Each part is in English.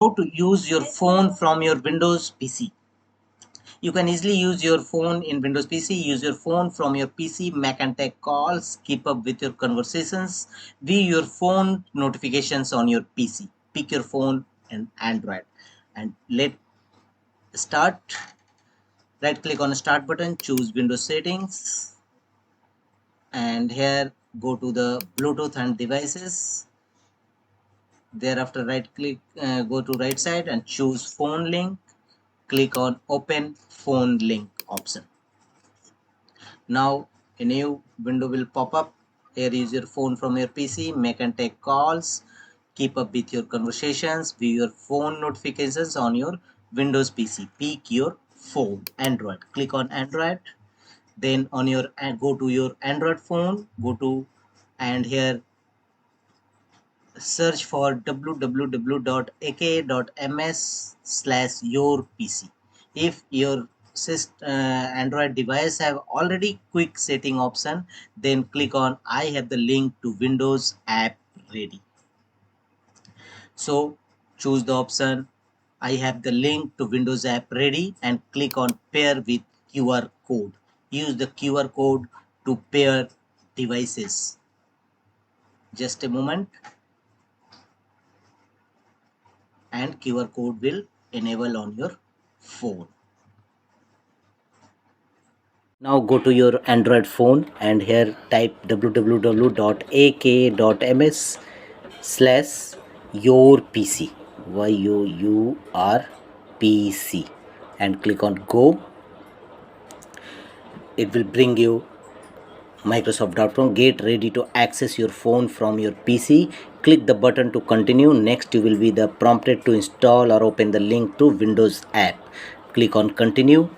how to use your phone from your Windows PC. You can easily use your phone in Windows PC. Use your phone from your PC, Mac and take calls, keep up with your conversations, view your phone notifications on your PC. Pick your phone and Android. And let start. Right click on the start button, choose Windows settings, and here go to the Bluetooth and devices. Thereafter right click, go to right side and choose phone link. Click on open phone link option. Now a new window will pop up. Here is your phone from your PC. Make and take calls, keep up with your conversations, view your phone notifications on your Windows PC. Pick your phone, Android. Click on Android. Then on your go to your Android phone, go to and here search for www.aka.ms/your PC. If your Android device have already quick setting option, then click on I have the link to Windows app ready. So choose the option I have the link to Windows app ready and click on pair with QR code. Use the QR code to pair devices. Just a moment. And QR code will enable on your phone. Now go to your Android phone and here type www.aka.ms/yourpc YOURPC and click on go. It will bring you Microsoft.com. Get ready to access your phone from your PC. Click the button to continue. Next you will be prompted to install or open the link to Windows app. Click on continue.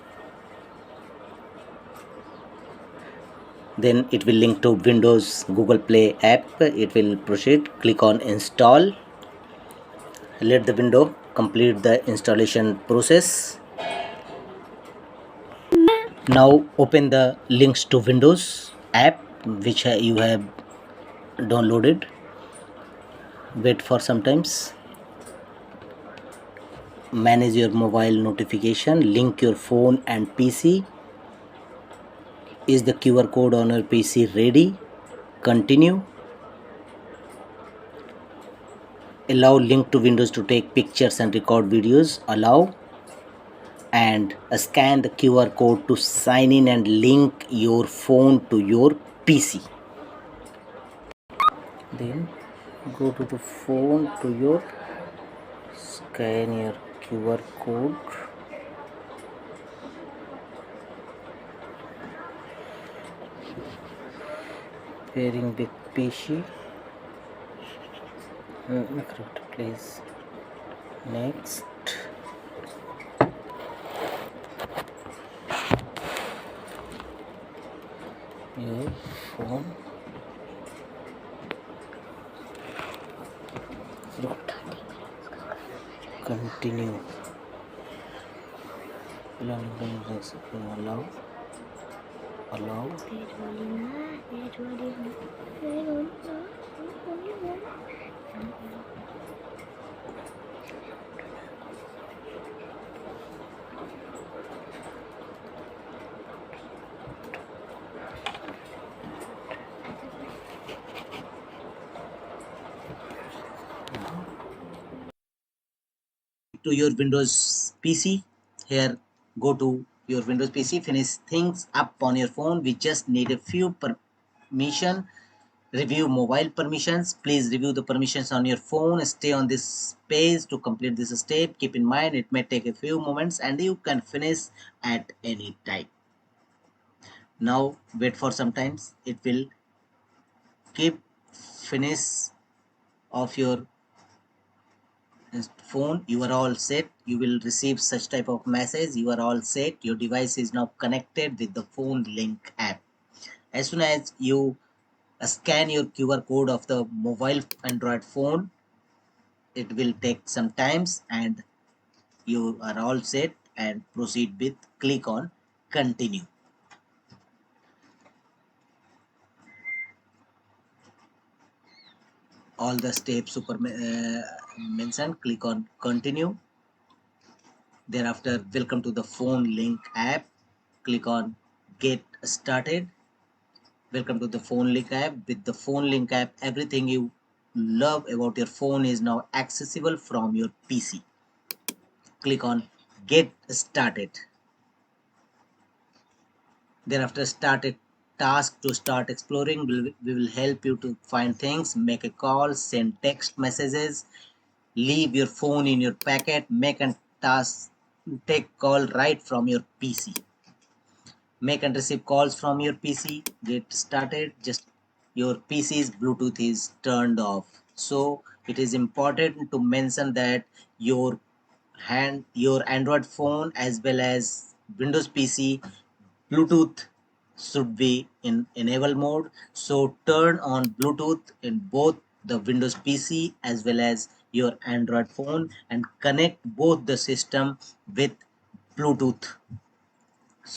Then it will link to Windows Google Play app. It will proceed. Click on install. Let the window complete the installation process. Now open the links to Windows app which you have downloaded. Wait for some times. Manage your mobile notification. Link your phone and PC. Is the QR code on your PC ready? Continue. Allow link to Windows to take pictures and record videos. Allow. And scan the QR code to sign in and link your phone to your PC. Then go to the phone to your scan your QR code. Pairing with PC. Please. Next. Your phone. Continue. Allow. To your Windows PC. Here go to your Windows PC, finish things up on your phone. We just need a few permission. Review mobile permissions. Please review the permissions on your phone. Stay on this page to complete this step. Keep in mind it may take a few moments and you can finish at any time. Now wait for some times. It will keep finish of your phone. You are all set. You will receive such type of message. You are all set. Your device is now connected with the phone link app. As soon as you scan your QR code of the mobile Android phone, it will take some times and you are all set and proceed with click on continue. all the steps super mentioned. Click on continue. Thereafter, welcome to the phone link app. Click on get started. Welcome to the phone link app. With the phone link app, everything you love about your phone is now accessible from your PC. Click on get started. Thereafter, start a task to start exploring. We will help you to find things, make a call, send text messages, leave your phone in your pocket, make a task, take call right from your PC. Make and receive calls from your PC. Get started. Just your PC's Bluetooth is turned off. So it is important to mention that your Android phone as well as Windows PC Bluetooth should be in enable mode. So turn on Bluetooth in both the Windows PC as well as your Android phone and connect both the system with Bluetooth.